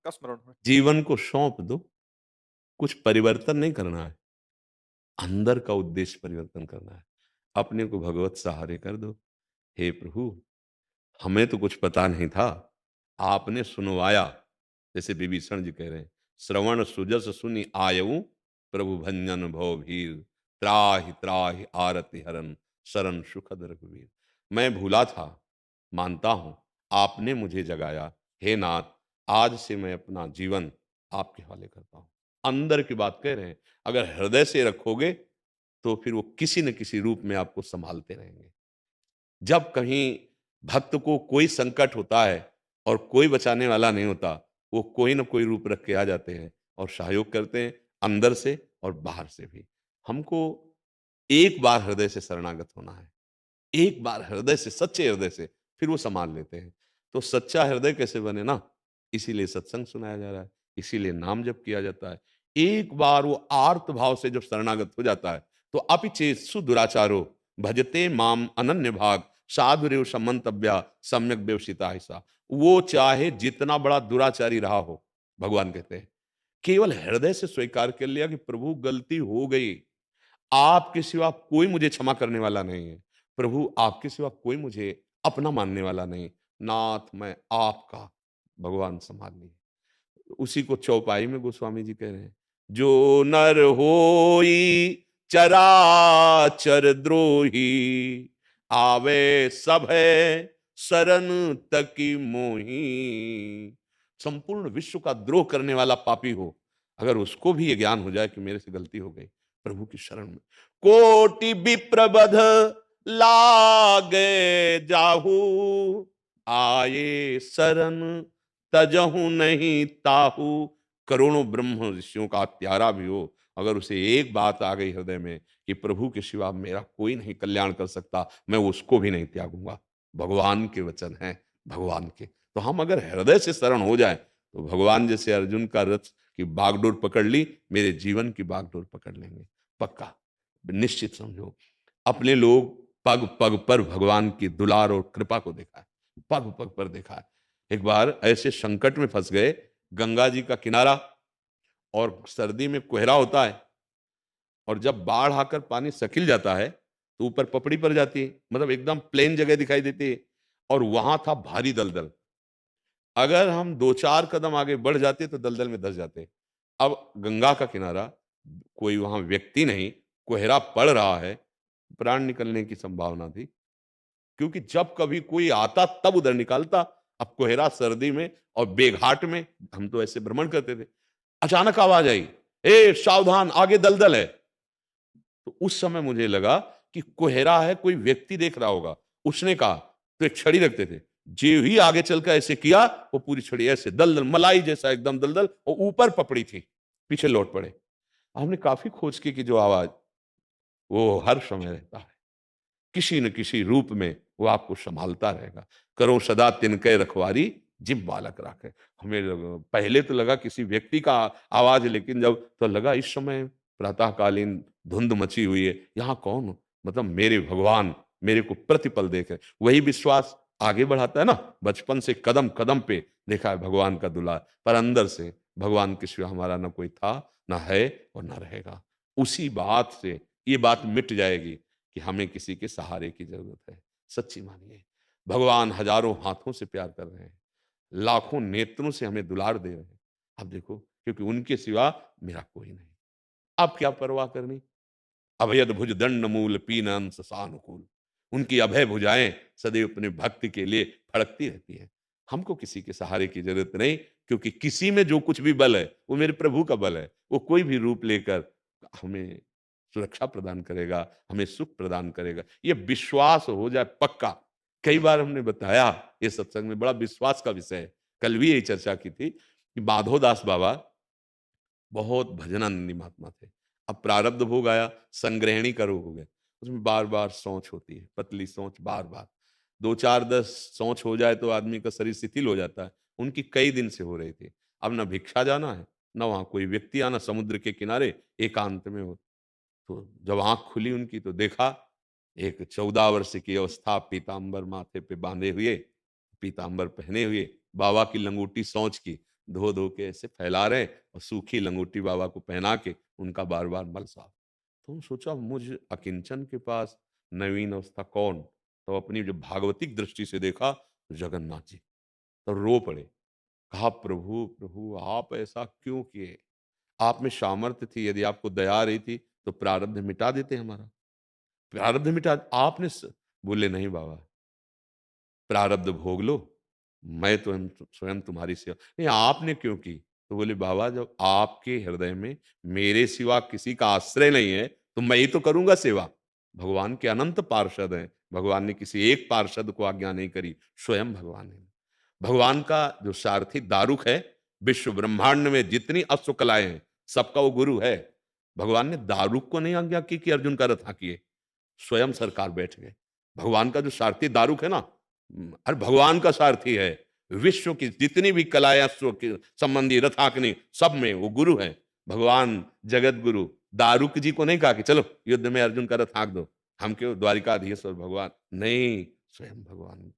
का स्मरण हो। जीवन को सौंप दो, कुछ परिवर्तन नहीं करना है, अंदर का उद्देश्य परिवर्तन करना है। अपने को भगवत सहारे कर दो। हे प्रभु, हमें तो कुछ पता नहीं था, आपने सुनवाया। जैसे विभीषण जी कह रहे हैं, श्रवण सुजस सुनि आयऊ, प्रभु भंजन भव भीर, त्राहि त्राहि आरति हरन, शरण सुखद रघुवीर। मैं भूला था, मानता हूं, आपने मुझे जगाया। हे नाथ, आज से मैं अपना जीवन आपके हवाले करता हूं। अंदर की बात कह रहे हैं, अगर हृदय से रखोगे तो फिर वो किसी न किसी रूप में आपको संभालते रहेंगे। जब कहीं भक्त को कोई संकट होता है और कोई बचाने वाला नहीं होता, वो कोई ना कोई रूप रख के आ जाते हैं और सहयोग करते हैं, अंदर से और बाहर से भी। हमको एक बार हृदय से शरणागत होना है, एक बार हृदय से, सच्चे हृदय से, फिर वो संभाल लेते हैं। तो सच्चा हृदय कैसे बने ना, इसीलिए सत्संग सुनाया जा रहा है, इसीलिए नाम जप किया जाता है। एक बार वो आर्त भाव से जब शरणागत हो जाता है, तो अपिचेत्सु दुराचारो भजते माम अनन्य भाग, साधुरेव समंतव्या सम्यक व्यवसिता हिसा। वो चाहे जितना बड़ा दुराचारी रहा हो, भगवान कहते हैं, केवल हृदय से स्वीकार कर लिया कि प्रभु गलती हो गई, आपके सिवा कोई मुझे क्षमा करने वाला नहीं है। प्रभु, आपके सिवा कोई मुझे अपना मानने वाला नहीं। नाथ, मैं आपका, भगवान संभाल लीजिए। उसी को चौपाई में गोस्वामी जी कह रहे हैं, जो नर होई चराचर द्रोही, आवे सब है शरण तकी मोही। संपूर्ण विश्व का द्रोह करने वाला पापी हो, अगर उसको भी ये ज्ञान हो जाए कि मेरे से गलती हो गई, प्रभु की शरण में कोटि विप्रबध लागे जाहू, आए शरण तजहु नहीं ताहू। करोड़ों ब्रह्म ऋषियों का त्यारा भी हो, अगर उसे एक बात आ गई हृदय में कि प्रभु के सिवा मेरा कोई नहीं कल्याण कर सकता, मैं उसको भी नहीं त्यागूंगा। भगवान के वचन हैं, भगवान के। तो हम अगर हृदय से शरण हो जाए, तो भगवान जैसे अर्जुन का रथ की बागडोर पकड़ ली, मेरे जीवन की बागडोर पकड़ लेंगे, पक्का, निश्चित समझो। अपने लोग पग पग पर भगवान की दुलार और कृपा को देखा है, पग पग पर देखा है। एक बार ऐसे संकट में फंस गए, गंगा जी का किनारा और सर्दी में कोहरा होता है, और जब बाढ़ आकर पानी सकिल जाता है तो ऊपर पपड़ी पड़ जाती है, मतलब एकदम प्लेन जगह दिखाई देती है, और वहां था भारी दलदल। अगर हम दो चार कदम आगे बढ़ जाते तो दलदल में धंस जाते। अब गंगा का किनारा, कोई वहां व्यक्ति नहीं, कोहरा पड़ रहा है, प्राण निकलने की संभावना थी, क्योंकि जब कभी कोई आता तब उधर निकालता। अब कोहरा सर्दी में और बेघाट में, हम तो ऐसे भ्रमण करते थे, अचानक आवाज आई, ए सावधान, आगे दलदल है। तो उस समय मुझे लगा कि कोहरा है, कोई व्यक्ति देख रहा होगा। उसने कहा, तो एक छड़ी रखते थे, जो ही आगे चलकर ऐसे किया, वो पूरी छड़ी ऐसे दलदल, मलाई जैसा एकदम दलदल, और ऊपर पपड़ी थी, पीछे लौट पड़े। हमने काफी खोज की कि जो आवाज, वो हर समय रहता है, किसी न किसी रूप में वो आपको संभालता रहेगा। करो सदा तिनके रखवारी, जिम बालक राखे। हमें पहले तो लगा किसी व्यक्ति का आवाज, लेकिन जब तो लगा इस समय प्रातःकालीन धुंध मची हुई है, यहाँ कौन, मतलब मेरे भगवान मेरे को प्रतिपल देख रहे। वही विश्वास आगे बढ़ाता है ना। बचपन से कदम कदम पे देखा है भगवान का दुलार, पर अंदर से भगवान के सिवा हमारा ना कोई था, ना है और ना रहेगा। उसी बात से ये बात मिट जाएगी कि हमें किसी के सहारे की जरूरत है। सच्ची मानिए, भगवान हजारों हाथों से प्यार कर रहे हैं, लाखों नेत्रों से हमें दुलार दे रहे हैं। अब देखो, क्योंकि उनके सिवा मेरा कोई नहीं, अब क्या परवाह करनी। अभयद भुज दंड मूल पीन अंश सानुकूल। उनकी अभय भुजाएं सदैव अपने भक्त के लिए फड़कती रहती हैं। हमको किसी के सहारे की जरूरत नहीं, क्योंकि किसी में जो कुछ भी बल है वो मेरे प्रभु का बल है। वो कोई भी रूप लेकर हमें सुरक्षा प्रदान करेगा, हमें सुख प्रदान करेगा, ये विश्वास हो जाए पक्का। कई बार हमने बताया ये सत्संग में, बड़ा विश्वास का विषय है। कल भी यही चर्चा की थी कि माधोदास बाबा बहुत भजनानंदी महात्मा थे। अब प्रारब्ध भोग आया, संग्रहणी का रोग हो गया, उसमें बार बार सोच होती है, पतली सोच, बार बार दो चार दस सोच हो जाए तो आदमी का शरीर शिथिल हो जाता है। उनकी कई दिन से हो रही थी। अब ना भिक्षा जाना है, ना वहां कोई व्यक्ति आना, समुद्र के किनारे एकांत में हो। तो जब आंख खुली उनकी तो देखा एक 14 वर्ष की अवस्था, पीताम्बर माथे पे बांधे हुए, पीताम्बर पहने हुए, बाबा की लंगोटी सोच की, धो धो के ऐसे फैला रहे हैं और सूखी लंगोटी बाबा को पहना के उनका बार बार मल साफ। तो सोचा मुझ अकिंचन के पास नवीन अवस्था कौन। तो अपनी जो भागवतिक दृष्टि से देखा तो जगन्नाथ जी। तो रो पड़े, कहा प्रभु प्रभु आप ऐसा क्यों किए। आप में सामर्थ्य थी, यदि आपको दया आ रही थी तो प्रारब्ध मिटा देते हमारा, प्रारब्ध मिटा आपने बोले नहीं बाबा, प्रारब्ध भोग लो, मैं तो स्वयं तुम्हारी सेवा नहीं। आपने क्यों की। तो बोले बाबा जब आपके हृदय में मेरे सिवा किसी का आश्रय नहीं है तो मैं ही तो करूंगा सेवा। भगवान के अनंत पार्षद हैं, भगवान ने किसी एक पार्षद को आज्ञा नहीं करी, स्वयं भगवान ने। भगवान का जो सारथी दारुक है, विश्व ब्रह्मांड में जितनी अश्व कलाएं हैं सबका वो गुरु है। भगवान ने दारुक को नहीं आज्ञा की कि अर्जुन का रथ हाँकिए, स्वयं सरकार बैठ गए। भगवान का जो सारथी दारुक है ना, अरे भगवान का सारथी है। विश्व की जितनी भी कलाएं अश्व के संबंधी रथाग्नि सब में वो गुरु है। भगवान जगत गुरु दारुक जी को नहीं कहा कि चलो युद्ध में अर्जुन का रथ हाँक दो, हम क्यों द्वारिकाधीश्वर भगवान, नहीं, स्वयं भगवान।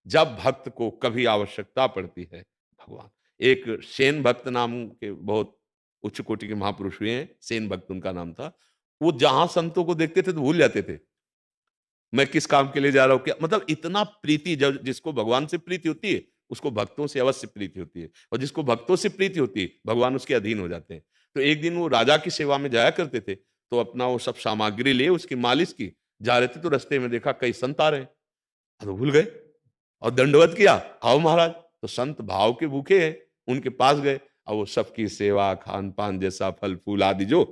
जब भक्त को कभी आवश्यकता पड़ती है भगवान। एक सेन भक्त नाम के बहुत उच्च कोटि के महापुरुष हुए हैं, सेन भक्त उनका नाम था। वो जहां संतों को देखते थे तो भूल जाते थे मैं किस काम के लिए जा रहा हूं, क्या मतलब इतना प्रीति। जब जिसको भगवान से प्रीति होती है उसको भक्तों से अवश्य प्रीति होती है, और जिसको भक्तों से प्रीति होती है भगवान उसके अधीन हो जाते हैं। तो एक दिन वो राजा की सेवा में जाया करते थे, तो अपना वो सब सामग्री लिए उसकी मालिश की जा रहे थे, तो रास्ते में देखा कई संत आ रहे हैं, तो भूल गए और दंडवत किया, आओ महाराज। तो संत भाव के भूखे हैं, उनके पास गए, अब वो सबकी सेवा खान पान जैसा फल फूल आदि जो,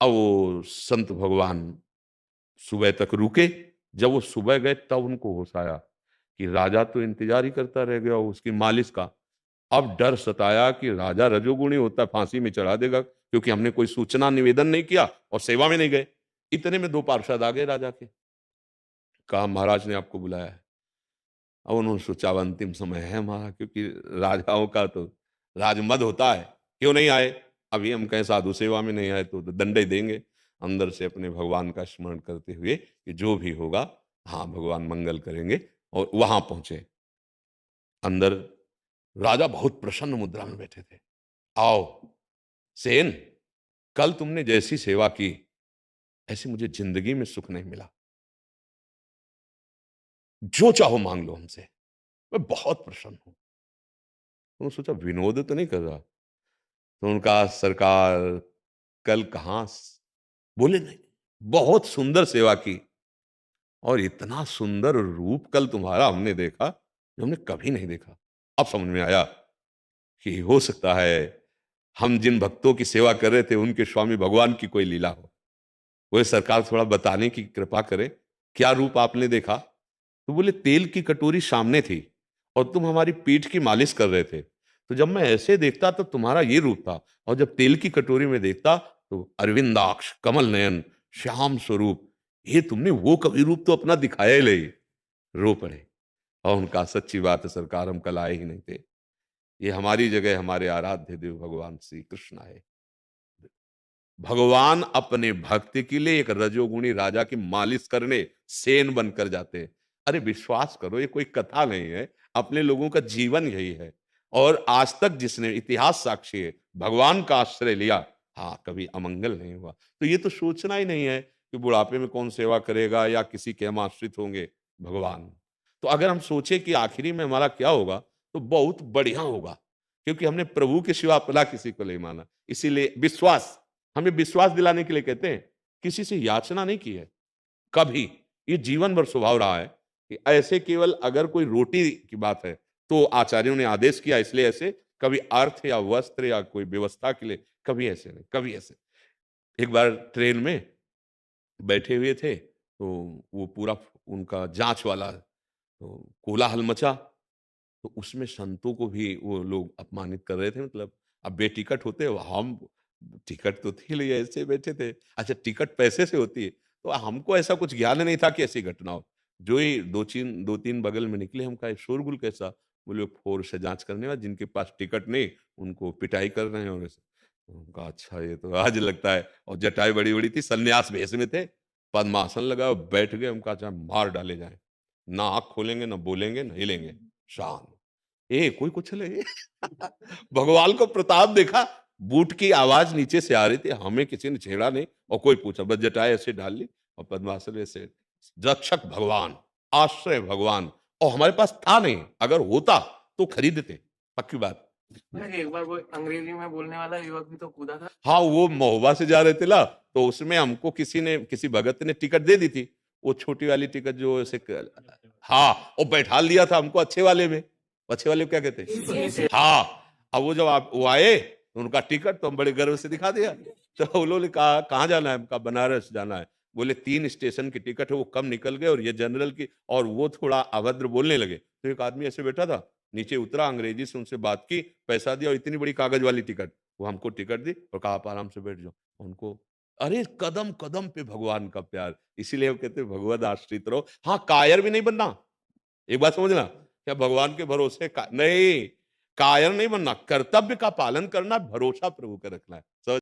अब वो संत भगवान सुबह तक रुके। जब वो सुबह गए तब उनको होश आया कि राजा तो इंतजार ही करता रह गया उसकी मालिश का। अब डर सताया कि राजा रजोगुणी होता है, फांसी में चढ़ा देगा, क्योंकि हमने कोई सूचना निवेदन नहीं किया और सेवा में नहीं गए। इतने में दो पार्षद आ गए राजा के, कहा महाराज ने आपको बुलाया है। अब उन्होंने सोचा अब अंतिम समय है हमारा, क्योंकि राजाओं का तो राजमद होता है, क्यों नहीं आए। अभी हम कहें साधु सेवा में नहीं आए तो दंड ही देंगे। अंदर से अपने भगवान का स्मरण करते हुए कि जो भी होगा हाँ भगवान मंगल करेंगे, और वहां पहुंचे। अंदर राजा बहुत प्रसन्न मुद्रा में बैठे थे। आओ सेन, कल तुमने जैसी सेवा की ऐसी मुझे जिंदगी में सुख नहीं मिला, जो चाहो मांग लो हमसे, मैं बहुत प्रसन्न हूं। तो सोचा विनोद तो नहीं कर रहा। तो उनका सरकार कल कहाँ बोले नहीं, बहुत सुंदर सेवा की, और इतना सुंदर रूप कल तुम्हारा हमने देखा जो हमने कभी नहीं देखा। अब समझ में आया कि हो सकता है हम जिन भक्तों की सेवा कर रहे थे उनके स्वामी भगवान की कोई लीला हो। वो सरकार थोड़ा बताने की कृपा करे, क्या रूप आपने देखा। तो बोले तेल की कटोरी सामने थी और तुम हमारी पीठ की मालिश कर रहे थे, तो जब मैं ऐसे देखता तो तुम्हारा ये रूप था, और जब तेल की कटोरी में देखता तो अरविंदाक्ष कमल नयन श्याम स्वरूप, ये तुमने वो कवि रूप तो अपना दिखाया ही नहीं। रो पड़े और उनका सच्ची बात है सरकार, हम कल आए ही नहीं थे, ये हमारी जगह हमारे आराध्य देव भगवान श्री कृष्ण आए। भगवान अपने भक्त के लिए एक रजोगुणी राजा की मालिश करने सेन बनकर जाते हैं। अरे विश्वास करो ये कोई कथा नहीं है, अपने लोगों का जीवन यही है। और आज तक जिसने, इतिहास साक्षी है, भगवान का आश्रय लिया, हाँ कभी अमंगल नहीं हुआ। तो ये तो सोचना ही नहीं है कि बुढ़ापे में कौन सेवा करेगा या किसी के हम आश्रित होंगे, भगवान। तो अगर हम सोचे कि आखिरी में हमारा क्या होगा तो बहुत बढ़िया होगा, क्योंकि हमने प्रभु के सिवा अपना किसी को नहीं माना। इसीलिए विश्वास, हमें विश्वास दिलाने के लिए कहते हैं, किसी से याचना नहीं की है कभी। ये जीवन भर स्वभाव रहा है कि ऐसे केवल अगर कोई रोटी की बात है तो आचार्यों ने आदेश किया इसलिए ऐसे, कभी अर्थ या वस्त्र या कोई व्यवस्था के लिए कभी ऐसे नहीं, कभी ऐसे। एक बार ट्रेन में बैठे हुए थे तो वो पूरा उनका जांच वाला तो कोलाहल मचा, तो उसमें संतों को भी वो लोग अपमानित कर रहे थे। मतलब अब बेटिकट होते हो हम, टिकट तो थी नहीं, ऐसे बैठे थे। अच्छा टिकट पैसे से होती है, तो हमको ऐसा कुछ ज्ञान नहीं था कि ऐसी घटना हो। जो ही दो तीन बगल में निकले, हम कहा शोरगुल कैसा। बोले फोर्स से जांच करने वाले, जिनके पास टिकट नहीं उनको पिटाई कर रहे हैं। और ऐसे तो उनका अच्छा ये तो आज लगता है, और जटाई बड़ी बड़ी थी, सन्यास भेष में थे, पद्मासन लगा और बैठ गए। उनका अच्छा मार डाले जाए, ना आँख खोलेंगे ना बोलेंगे ना हिलेंगे, शांत। ए कोई कुछ ले भगवान को प्रताप देखा, बूट की आवाज नीचे से आ रही थी, हमें किसी ने छेड़ा नहीं और कोई पूछा, बस जटाएं ऐसे डाल ली और पद्मासन ऐसे। रक्षक भगवान, आश्रय भगवान, और हमारे पास था नहीं, अगर होता तो खरीदते, पक्की बात। एक बार वो अंग्रेजी में बोलने वाला युवक भी तो कूदा था। हाँ, वो महोबा से जा रहे थे ना, तो उसमें हमको किसी भगत ने टिकट दे दी थी, वो छोटी वाली टिकट जो ऐसे हाँ, और बैठा लिया था हमको अच्छे वाले में। अच्छे वाले को क्या कहते हैं? हाँ। अब वो जब आप वो आए तो उनका टिकट तो हम बड़े गर्व से दिखा दिया। तो उन लोगों ने कहा कहाँ जाना है? कहा बनारस जाना है। बोले 3 स्टेशन की टिकट है, वो कम निकल गए और ये जनरल की, और वो थोड़ा अभद्र बोलने लगे। तो एक आदमी ऐसे बैठा था, नीचे उतरा, अंग्रेजी से उनसे बात की, पैसा दिया और इतनी बड़ी कागज वाली टिकट, वो हमको टिकट दी और कहा आप आराम से बैठ जाओ। उनको, अरे कदम कदम पे भगवान का प्यार, इसीलिए हम कहते हैं भगवद आश्रित रहो। हाँ, कायर भी नहीं बनना, एक बात समझना, क्या भगवान के भरोसे नहीं, कायर नहीं बनना, कर्तव्य का पालन करना, भरोसा प्रभु का रखना है।